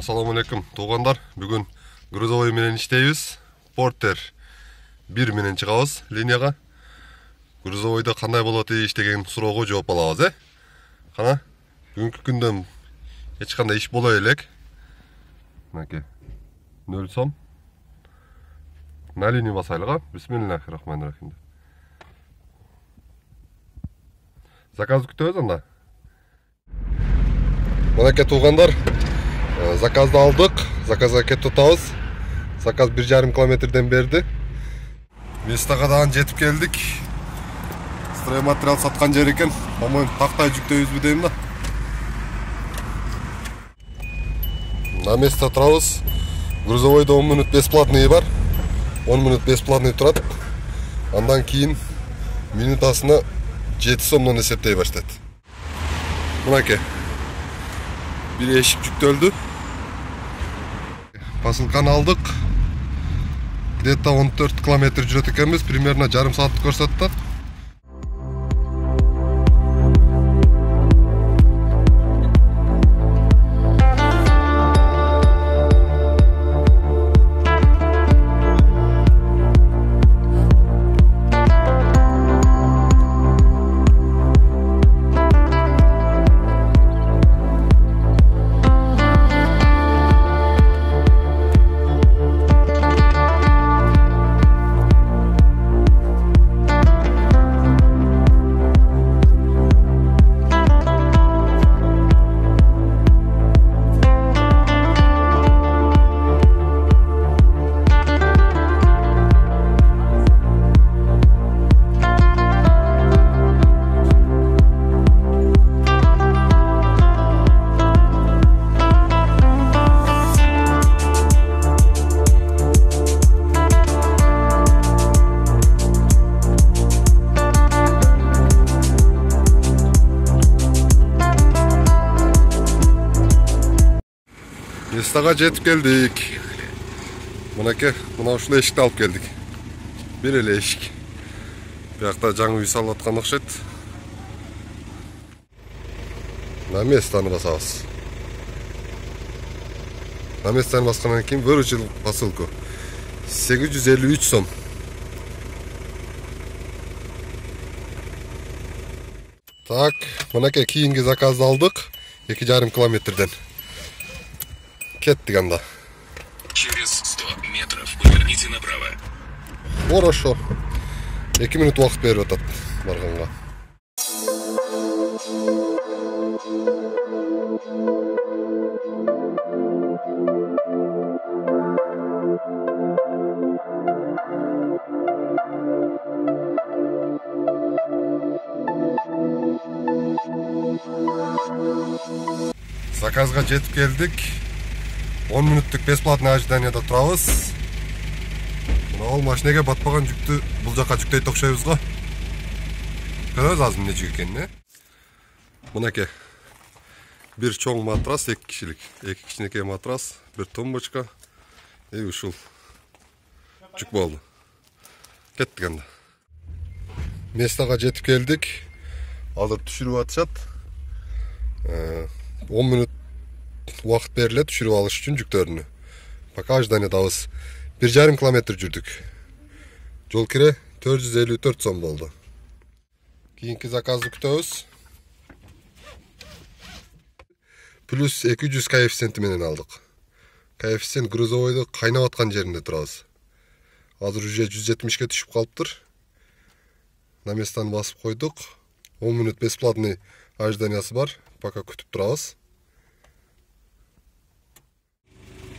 Assalamu alaikum туугандар. Бүгүн грузовой менен иштейбиз. Портер 1 менен чыгабыз линияга. Грузовойдо кандай болот иш деген суроого жооп алабыз, Кана, бүгүнкү күндөн эч кандай иш боло элек. Мынакей 0 сом. На линию басайлыга. Бисмиллахиррахманиррахим. Заказ күтөбүз анда. Мынакей туугандар, заказды алдык. Заказга кетип атабыз. Заказ 1,5 километрден берди. Местага дагы жетип келдик. Стройматериал саткан жер экен. По-моему, тактай жүктөйбүзбү дейм да. На месте турабыз. Грузовойдо 10 минут бесплатный бар. 10 минут бесплатный турат. Андан кийин минутасына 7 сомдон эсептей баштайт. Мынакей. Bir eşik жүктөлдү. Посылканы алдык. Где-то 14 километр жүрөт экенбиз, примерно жарым саатты көрсөттү. Местага жетип келдик. Мынакей, мына ушул эшикти алып келдик. Бир эле эшик. Биякта жаңы үй салып аткан окшойт. На местаны басабыз. На местаны баскандан кийин выручил посылку. 853 сом. Так, мынакей кийинки заказды алдык. 2,5 километрден. Кеттик анда. Через 100 метров поверните направо. Хорошо. 2 минут убакыт берип атат барганга. Заказга жетип келдик. 10 минуттук бесплатный ожиданияда турабыз. Мына ал машинеге батпаган жүктү бул жака жүктөйт окшойбуз го. Көрөбүз азыр эмне жүк экенин, Мынакей. Бир чоң матрас 2 кишилик. 2 кичинекей матрас, бир тумбочка. Ушул жүк болду. Кеттик анда. Местага жетип келдик. Азыр түшүрүп атышат. 10 минут убакыт берилет түшүрүп алыш үчүн жүктөрүнү. Пока ожиданиядабыз. 1,5 километр жүрдүк. Жол кире 454 сом болду. Кийинки заказды күтөбүз. Плюс 200 коэффициенти менен алдык. Коэффициент грузовойдо кайнап аткан жеринде турабыз. Азыр уже 170ке түшүп калыптыр. На местаны басып койдук. 10 минут бесплатный ожиданиясы бар. Пока күтүп турабыз.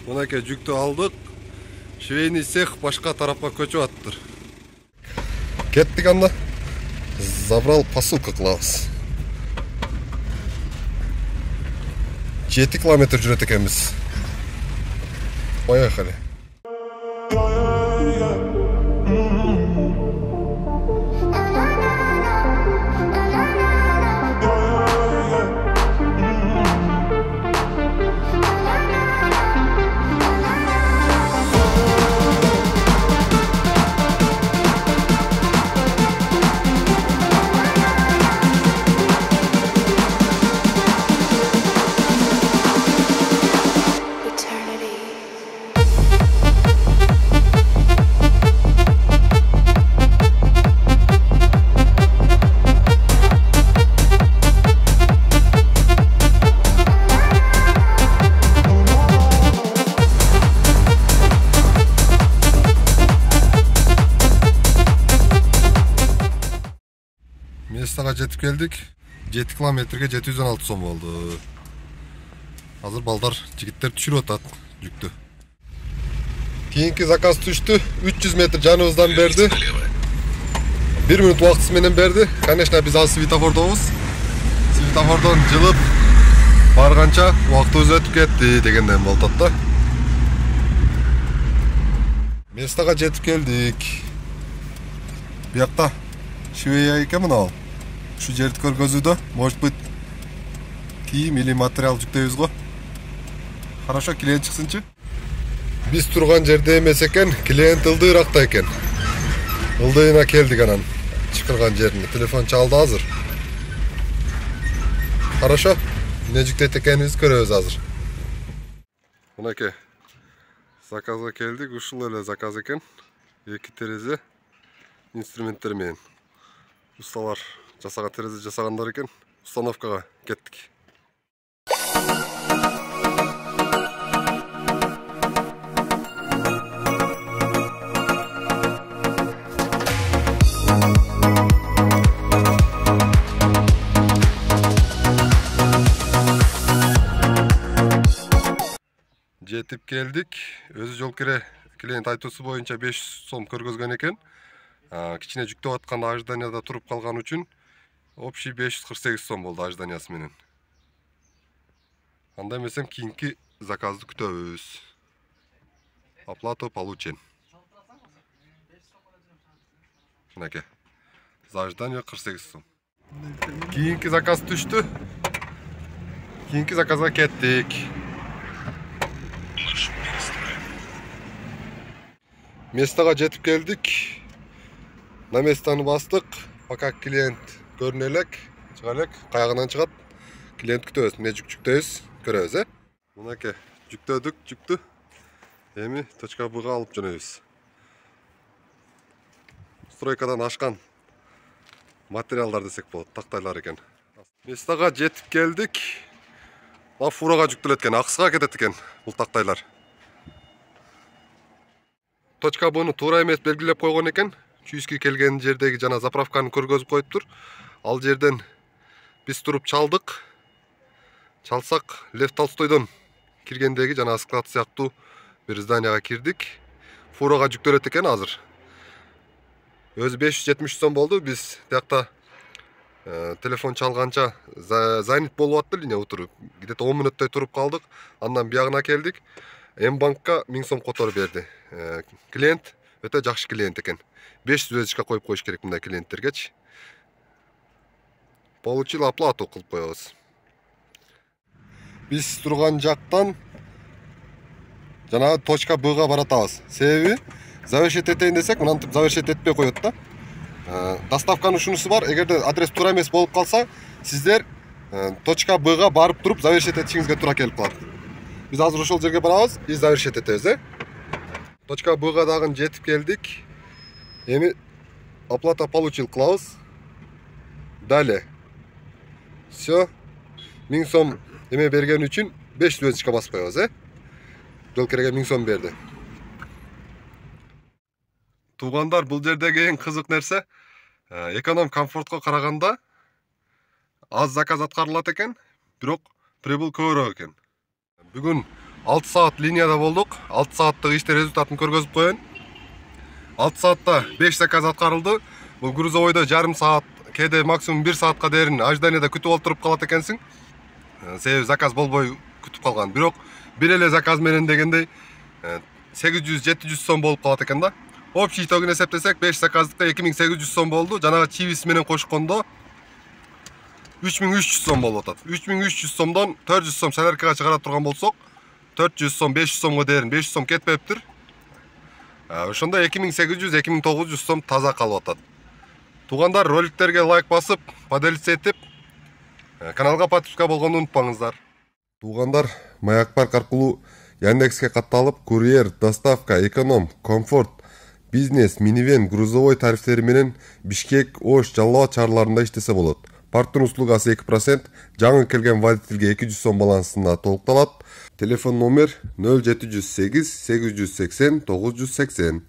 Мынакей жүктү алдык. Швейный цех башка тарапка көчүп аттыр. Кеттик анда. Забрал посылка кылабыз. 7 километр жүрөт экенбиз. Поехали. Местага жетип келдик. 7 километрге 716 сом болду. Азыр балдар, жигиттер түшүрүп атат жүктү. Кийинки заказ түштү. 300 метр жаныбыздан берди. 1 минут убактысы менен берди. Конечно, биз азыр светофордобуз. Светофордон жылып барганча убактыбыз өтүп кетти дегенден болот да. Местага жетип келдик. Биякта швея экен мына. Şu жерди көргөзүүдө, может быть, кийим или материал жүктөйбүз го. Хорошо, клиент чыксынчы. Биз турган жерде эмес экен, клиент ылдыйракта экен. Ылдыйына келдик анан. Чыкырган жерине телефон чалды азыр. Хорошо, эмне жүктөйт экенибизди көрөбүз азыр. Мынакей. Заказга келдик, ушул эле заказ экен. 2 терезе инструменттер менен. Усталар жасага терезе жасагандар экен. Установкага кеттик. Жетип келдик. Өзү жол кире клиент айтуусу боюнча 500 сом көргөзгөн экен. Кичине жүктөп аткан ожиданияда туруп калган үчүн общий 548 сом болду ожиданиясы менен. Анда эмесем кийинки заказды күтөбүз. Оплата получен. Мынакей. За ожидание 48 сом. Кийинки заказ түштү. Кийинки заказга кеттик. Местага жетип келдик. На местаны бастык. Пока клиент көрүнө элек, чыга элек, кайагынан чыгат. Клиент күтөбүз, эмне жүктөйбүз, көрөбүз, Мынакей, жүктөдүк, жүктү. Эми точка Б-га алып жөнөйбүз. Стройкадан ашкан материалдар десек болот, тактайлар экен. Местага жетип келдик. Фурага жүктөлөт экен, Акыска кетет экен бул тактайлар. Точка Б-ны туура эмес белгилеп койгон экен. Чүйүскө келген жердеги жана заправканы көргөзүп коюптур. Ал жерден биз туруп чалдык. Чалсак Лев Толстойдон киргендеги жана склад сыяктуу бир зданияга кирдик. Фурага жүктөлөт экен азыр. Өзү 570 сом болду. Биз тиякта телефон чалганча занят болуп аттыр линия утуруп. Где-то 10 мүнөттөй туруп калдык. Андан биягына келдик. М-банкка 1000 сом которуп берди. Клиент өтө жакшы клиент экен. 5 звездочка коюп коюш керек мындай клиенттергечи. Получил оплату кылып коебуз. Биз турган жактан жана точка Б-га баратабыз. Себеби завершить этейин десек, мынантип завершить этпей коет да. Доставканын ушунусу бар. Эгерде адрес туура эмес болуп калса, сиздер точка Б-га барып туруп завершить этишиңизге туура келип калат. Биз азыр ошол жерге барабыз и завершить этебиз, Точка Б-га дагы жетип келдик. Эми оплата получил кылабыз. Далее. Все. 1000 сом эме берген үчүн 5 звездочка басып коебуз, Жол кереге 1000 сом берди. Туугандар, бул жердеги эң кызык нерсе, эконом комфортко караганда аз заказ аткарылат экен, бирок прибыл көбүрөөк экен. Бүгүн 6 саат линияда болдук. 6 сааттык иштер результатын көргөзүп коеюн. 6 саатта 5 заказ аткарылды. Бул грузовойдо жарым саат, кээде максимум 1 саатка дээрин ожиданияда күтүп олтуруп калат экенсиң. Себеби заказ болбой күтүп калган. Бирок бир эле заказ менен дегендей 800-700 сом болуп калат экен да. Общий итогун эсептесек 5 заказдыкка 2800 сом болду. Жанагы чивис менен кошкондо 3300 сом болуп атат. 3300 сомдон 400 сом соляркага чыгара турган болсок, 400 сом, 500 сомго дээрин 500 сом кетпептир. Ошондо 2800-2900 сом таза калып атат. Туугандар, роликтерге лайк басып, поделиться этип, каналга подписка болгонду унутпаңыздар. Туугандар, Маяк Парк аркылуу Яндекске катталып, курьер, доставка, эконом, комфорт, бизнес, минивен, грузовой тарифтери менен Бишкек, Ош, Жалал Абад шаарларында иштесе болот. Парктын услугасы 2%, жаңы келген водительге 200 сом балансында толукталат. Телефон номер 0708 880 980.